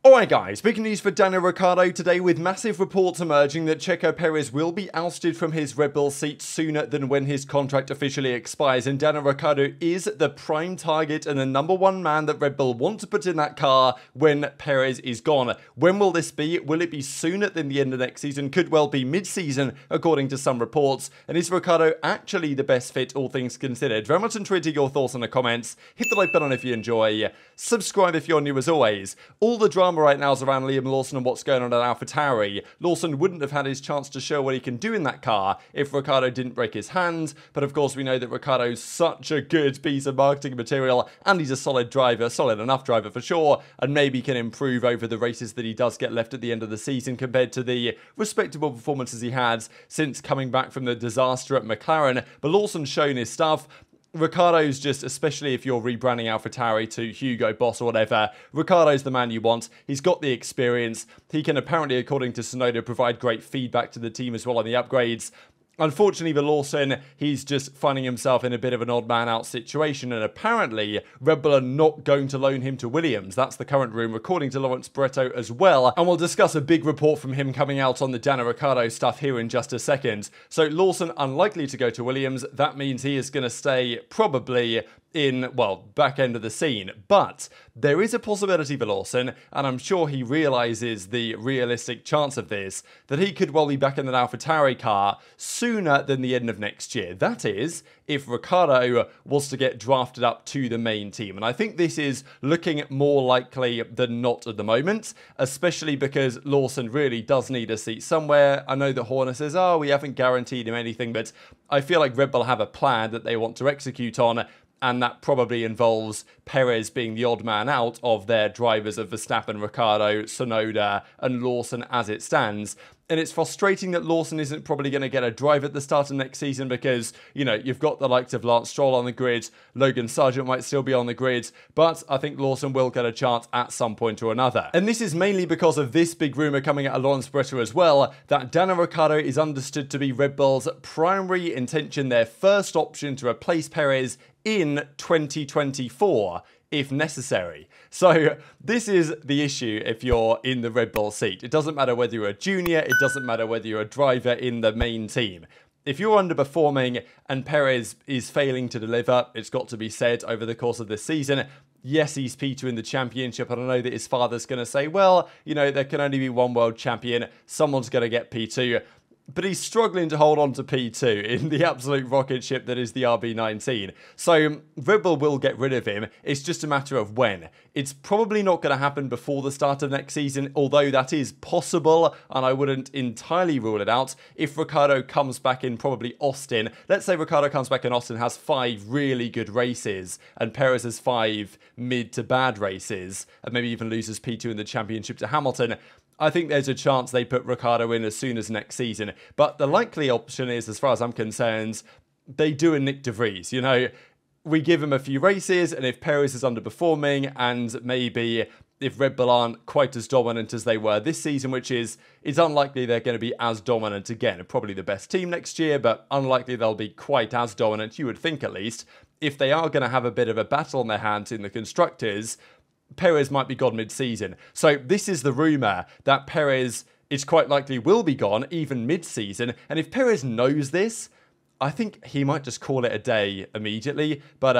Alright guys, big news for Daniel Ricciardo today with massive reports emerging that Sergio Perez will be ousted from his Red Bull seat sooner than when his contract officially expires, and Daniel Ricciardo is the prime target and the #1 man that Red Bull want to put in that car when Perez is gone. When will this be? Will it be sooner than the end of next season? Could well be mid-season according to some reports. And is Ricciardo actually the best fit, all things considered? Very much intrigued your thoughts in the comments. Hit the like button if you enjoy. Subscribe if you're new as always. All the drama right now is around Liam Lawson and what's going on at AlphaTauri. Lawson wouldn't have had his chance to show what he can do in that car if Ricciardo didn't break his hand, but of course we know that Ricciardo's such a good piece of marketing material and he's a solid driver, solid enough driver for sure, and maybe can improve over the races that he does get left at the end of the season compared to the respectable performances he had since coming back from the disaster at McLaren. But Lawson's shown his stuff. Ricciardo's just, especially if you're rebranding AlphaTauri to Hugo Boss or whatever, Ricciardo's the man you want. He's got the experience. He can apparently, according to Sonoda, provide great feedback to the team as well on the upgrades. Unfortunately for Lawson, he's just finding himself in a bit of an odd man out situation, and apparently Red Bull are not going to loan him to Williams. That's the current rumour, according to Lawrence Barretto as well, and we'll discuss a big report from him coming out on the Daniel Ricciardo stuff here in just a second. So Lawson unlikely to go to Williams. That means he is going to stay probably in, well, back end of the scene. But there is a possibility for Lawson, and I'm sure he realises the realistic chance of this, that he could well be back in an AlphaTauri car sooner than the end of next year. That is, if Ricciardo was to get drafted up to the main team. And I think this is looking more likely than not at the moment, especially because Lawson really does need a seat somewhere. I know that Horner says, oh, we haven't guaranteed him anything, but I feel like Red Bull have a plan that they want to execute on, and that probably involves Perez being the odd man out of their drivers of Verstappen, Ricciardo, Sonoda, and Lawson as it stands. And it's frustrating that Lawson isn't probably going to get a drive at the start of next season because, you know, you've got the likes of Lance Stroll on the grid, Logan Sargent might still be on the grid, but I think Lawson will get a chance at some point or another. And this is mainly because of this big rumour coming out of Lawrence Barretto as well, that Daniel Ricciardo is understood to be Red Bull's primary intention, their first option to replace Perez in 2024. If necessary. So this is the issue if you're in the Red Bull seat. It doesn't matter whether you're a junior, it doesn't matter whether you're a driver in the main team. If you're underperforming and Perez is failing to deliver, it's got to be said over the course of this season, yes, he's P2 in the championship, and I know that his father's going to say, well, you know, there can only be one world champion, someone's going to get P2. But he's struggling to hold on to P2 in the absolute rocket ship that is the RB19. So Red Bull will get rid of him. It's just a matter of when. It's probably not going to happen before the start of next season, although that is possible, and I wouldn't entirely rule it out. If Ricciardo comes back in probably Austin, let's say Ricciardo comes back in Austin, has 5 really good races, and Perez has 5 mid to bad races, and maybe even loses P2 in the championship to Hamilton, I think there's a chance they put Ricciardo in as soon as next season. But the likely option is, as far as I'm concerned, they do a Nick de Vries. You know, we give him a few races, and if Perez is underperforming, and maybe if Red Bull aren't quite as dominant as they were this season, which is, it's unlikely they're going to be as dominant again. Probably the best team next year, but unlikely they'll be quite as dominant, you would think at least. If they are going to have a bit of a battle on their hands in the constructors, Perez might be gone mid-season. So this is the rumour that Perez is quite likely will be gone even mid-season. And if Perez knows this, I think he might just call it a day immediately, but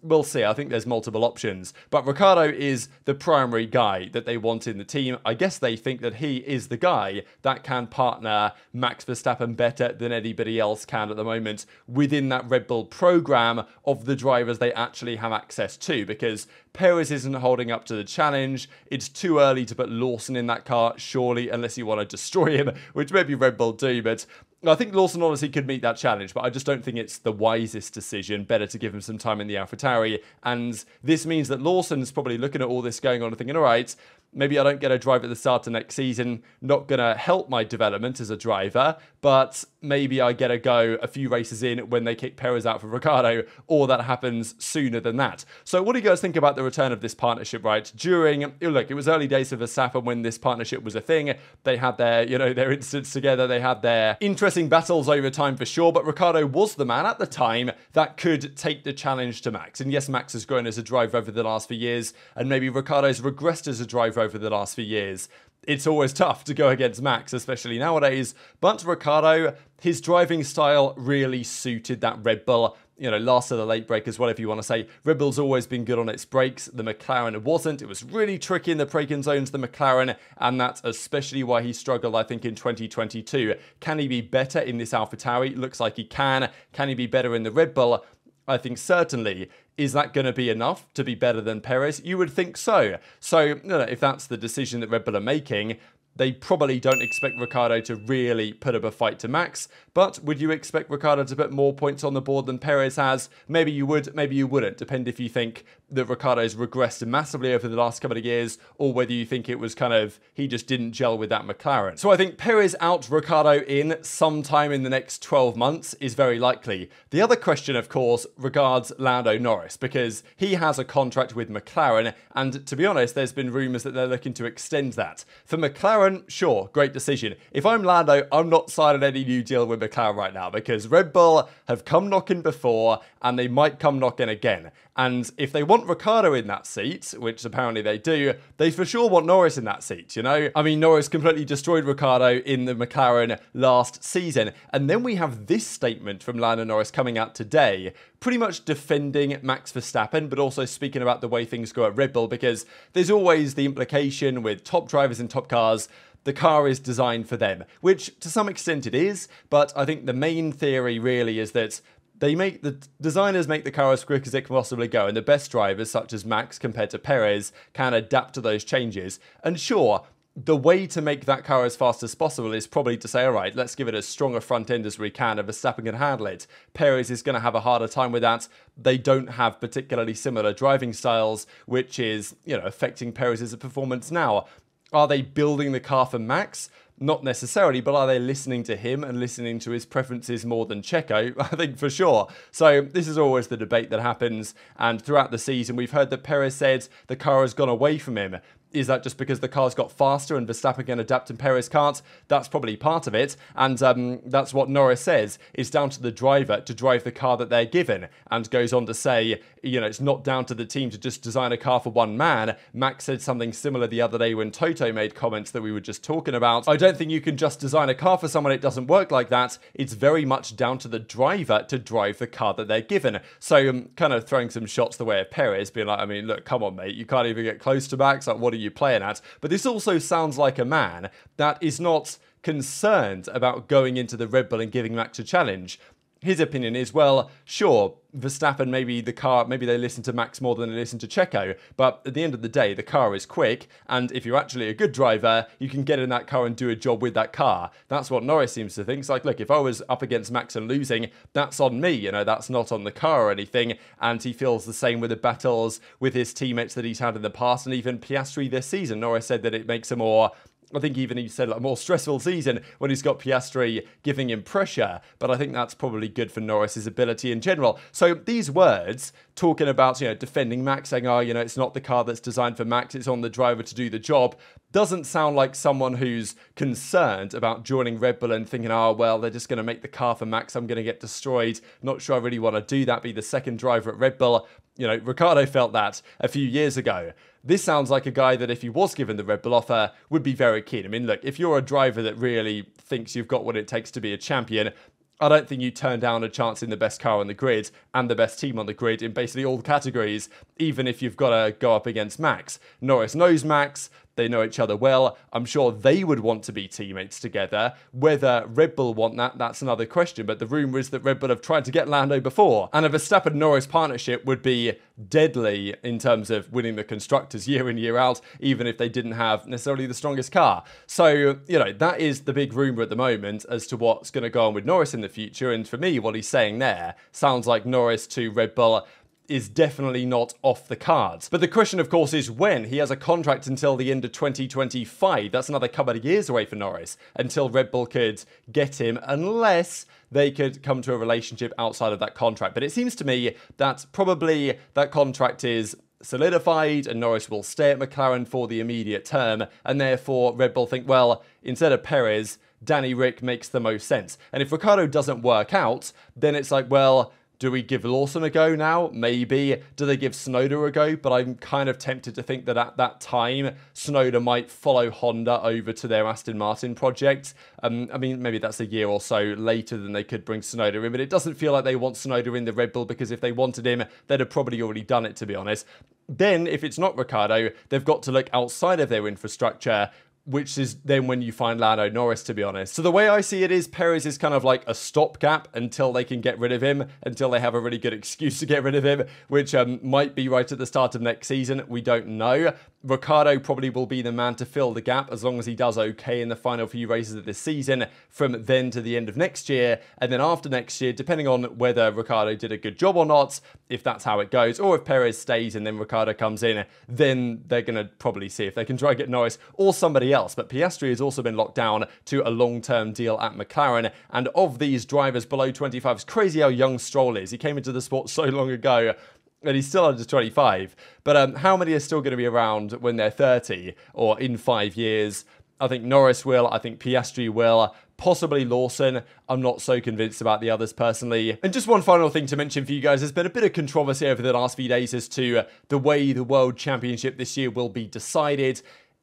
we'll see. I think there's multiple options. But Ricciardo is the primary guy that they want in the team. I guess they think that he is the guy that can partner Max Verstappen better than anybody else can at the moment within that Red Bull program of the drivers they actually have access to, because Perez isn't holding up to the challenge. It's too early to put Lawson in that car, surely, unless you want to destroy him, which maybe Red Bull do, but I think Lawson honestly could meet that challenge, but I just don't think it's the wisest decision. Better to give him some time in the AlphaTauri, and this means that Lawson's probably looking at all this going on and thinking, all right, maybe I don't get a drive at the start of next season, not going to help my development as a driver, but maybe I get a go a few races in when they kick Perez out for Ricciardo, or that happens sooner than that. So what do you guys think about the return of this partnership, right? Look, it was early days of Verstappen when this partnership was a thing. They had their, their incidents together. They had their interesting battles over time for sure, but Ricciardo was the man at the time that could take the challenge to Max. And yes, Max has grown as a driver over the last few years, and maybe Ricciardo's regressed as a driver over the last few years. It's always tough to go against Max, especially nowadays. But Ricciardo, his driving style really suited that Red Bull. You know, last of the late breakers, whatever you want to say. Red Bull's always been good on its brakes. The McLaren wasn't. It was really tricky in the braking zones, the McLaren, and that's especially why he struggled, I think, in 2022. Can he be better in this AlphaTauri? Looks like he can. Can he be better in the Red Bull? I think certainly. Is that going to be enough to be better than Perez? You would think so. So, you know, if that's the decision that Red Bull are making, they probably don't expect Ricciardo to really put up a fight to Max. But would you expect Ricciardo to put more points on the board than Perez has? Maybe you would, maybe you wouldn't. Depend if you think that Ricciardo's regressed massively over the last couple of years, or whether you think it was kind of, he just didn't gel with that McLaren. So I think Perez out, Ricciardo in sometime in the next 12 months is very likely. The other question, of course, regards Lando Norris, because he has a contract with McLaren, and to be honest, there's been rumours that they're looking to extend that. For McLaren, sure, great decision. If I'm Lando, I'm not signing any new deal with McLaren right now, because Red Bull have come knocking before, and they might come knocking again. And if they want Ricciardo in that seat, which apparently they do, they for sure want Norris in that seat, you know? I mean, Norris completely destroyed Ricciardo in the McLaren last season. And then we have this statement from Lando Norris coming out today, pretty much defending Max Verstappen, but also speaking about the way things go at Red Bull, because there's always the implication with top drivers in top cars, the car is designed for them, which to some extent it is, but I think the main theory really is that the designers make the car as quick as it can possibly go, and the best drivers, such as Max compared to Perez, can adapt to those changes. And sure, the way to make that car as fast as possible is probably to say, all right, let's give it as strong a front end as we can, and Verstappen can handle it. Perez is going to have a harder time with that. They don't have particularly similar driving styles, which is, you know, affecting Perez's performance now. Are they building the car for Max? Not necessarily, but are they listening to him and listening to his preferences more than Checo? I think for sure. So this is always the debate that happens. And throughout the season, we've heard that Perez said the car has gone away from him. Is that just because the car's got faster and Verstappen can adapt and Perez can't? That's probably part of it. And that's what Norris says. It's down to the driver to drive the car that they're given. And goes on to say, you know, it's not down to the team to just design a car for one man. Max said something similar the other day when Toto made comments that we were just talking about. I don't think you can just design a car for someone. It doesn't work like that. It's very much down to the driver to drive the car that they're given. So kind of throwing some shots the way of Perez, being like, I mean, look, come on, mate. You can't even get close to Max. Like, what are you playing at? But this also sounds like a man that is not concerned about going into the Red Bull and giving Max a challenge. His opinion is, well, sure, Verstappen, maybe they listen to Max more than they listen to Checo, but at the end of the day, the car is quick, and if you're actually a good driver, you can get in that car and do a job with that car. That's what Norris seems to think. It's like, look, if I was up against Max and losing, that's on me, you know, that's not on the car or anything, and he feels the same with the battles with his teammates that he's had in the past, and even Piastri this season. Norris said that it makes a more, I think even he said, like, more stressful season when he's got Piastri giving him pressure, but I think that's probably good for Norris's ability in general. So these words, talking about, you know, defending Max, saying, oh, you know, it's not the car that's designed for Max, it's on the driver to do the job, doesn't sound like someone who's concerned about joining Red Bull and thinking, oh, well, they're just going to make the car for Max, I'm going to get destroyed, not sure I really want to do that, be the second driver at Red Bull. You know, Ricciardo felt that a few years ago. This sounds like a guy that if he was given the Red Bull offer would be very keen. I mean, look, if you're a driver that really thinks you've got what it takes to be a champion, I don't think you turn down a chance in the best car on the grid and the best team on the grid in basically all categories, even if you've got to go up against Max. Norris knows Max. They know each other well. I'm sure they would want to be teammates together. Whether Red Bull want that, that's another question. But the rumour is that Red Bull have tried to get Lando before. And a Verstappen-Norris partnership would be deadly in terms of winning the Constructors year in, year out, even if they didn't have necessarily the strongest car. So, you know, that is the big rumour at the moment as to what's going to go on with Norris in the future. And for me, what he's saying there sounds like Norris to Red Bull is definitely not off the cards. But the question, of course, is when. He has a contract until the end of 2025. That's another couple of years away for Norris until Red Bull could get him, unless they could come to a relationship outside of that contract. But it seems to me that probably that contract is solidified and Norris will stay at McLaren for the immediate term, and therefore Red Bull think, well, instead of Perez, Danny Ric makes the most sense. And if Ricciardo doesn't work out, then it's like, well, Do we give Lawson a go now? Maybe. Do they give Tsunoda a go? But I'm kind of tempted to think that at that time, Tsunoda might follow Honda over to their Aston Martin project. I mean, maybe that's a year or so later than they could bring Tsunoda in, but it doesn't feel like they want Tsunoda in the Red Bull, because if they wanted him, they'd have probably already done it, to be honest. Then, if it's not Ricciardo, they've got to look outside of their infrastructure, which is then when you find Lando Norris, to be honest. So the way I see it is, Perez is kind of like a stopgap until they can get rid of him, until they have a really good excuse to get rid of him, which might be right at the start of next season. We don't know. Ricciardo probably will be the man to fill the gap as long as he does okay in the final few races of this season from then to the end of next year. And then after next year, depending on whether Ricciardo did a good job or not, if that's how it goes, or if Perez stays and then Ricciardo comes in, then they're going to probably see if they can try and get Norris or somebody else. But Piastri has also been locked down to a long-term deal at McLaren. And of these drivers below 25, it's crazy how young Stroll is. He came into the sport so long ago, and he's still under 25. But how many are still going to be around when they're 30 or in 5 years? I think Norris will. I think Piastri will. Possibly Lawson. I'm not so convinced about the others personally. And just one final thing to mention for you guys. There's been a bit of controversy over the last few days as to the way the World Championship this year will be decided.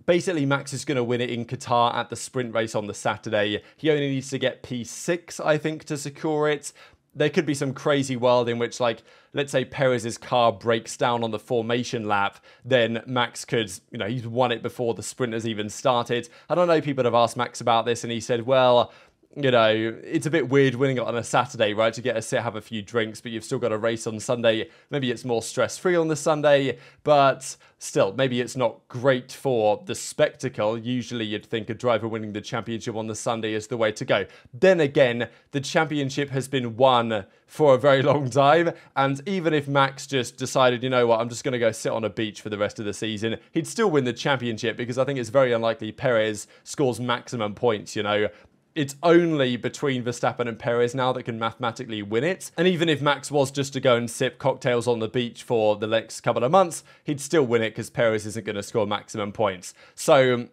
Basically, Max is going to win it in Qatar at the sprint race on the Saturday. He only needs to get P6, I think, to secure it. There could be some crazy world in which, like, let's say Perez's car breaks down on the formation lap, then Max could, he's won it before the sprint has even started. I don't know, people have asked Max about this, and he said, well, it's a bit weird winning it on a Saturday, right? To get a sit, have a few drinks, but you've still got a race on Sunday. Maybe it's more stress-free on the Sunday, but still, maybe it's not great for the spectacle. Usually you'd think a driver winning the championship on the Sunday is the way to go. Then again, the championship has been won for a very long time, and even if Max just decided, you know what, I'm just going to go sit on a beach for the rest of the season, he'd still win the championship, because I think it's very unlikely Perez scores maximum points, It's only between Verstappen and Perez now that can mathematically win it. And even if Max was just to go and sip cocktails on the beach for the next couple of months, he'd still win it because Perez isn't going to score maximum points. So,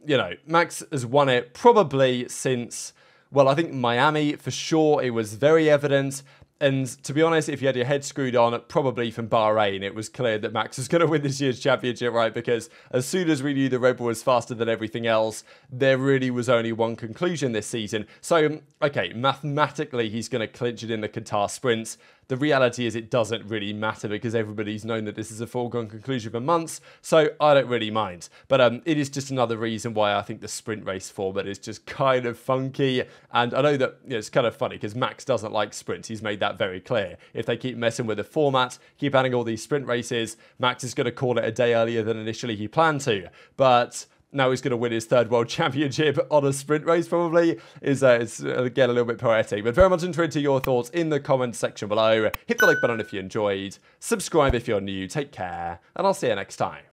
Max has won it probably since, well, I think Miami for sure. It was very evident. And to be honest, if you had your head screwed on, probably from Bahrain, it was clear that Max was going to win this year's championship, right? Because as soon as we knew the Red Bull was faster than everything else, there really was only one conclusion this season. So, okay, mathematically, he's going to clinch it in the Qatar sprints. The reality is it doesn't really matter, because everybody's known that this is a foregone conclusion for months, so I don't really mind. But it is just another reason why I think the sprint race format is just kind of funky. And I know that it's kind of funny because Max doesn't like sprints. He's made that very clear. If they keep messing with the format, keep adding all these sprint races, Max is going to call it a day earlier than initially he planned to. But now he's going to win his third world championship on a sprint race, probably, is again a little bit poetic. But very much interested to your thoughts in the comments section below. Hit the like button if you enjoyed. Subscribe if you're new. Take care, and I'll see you next time.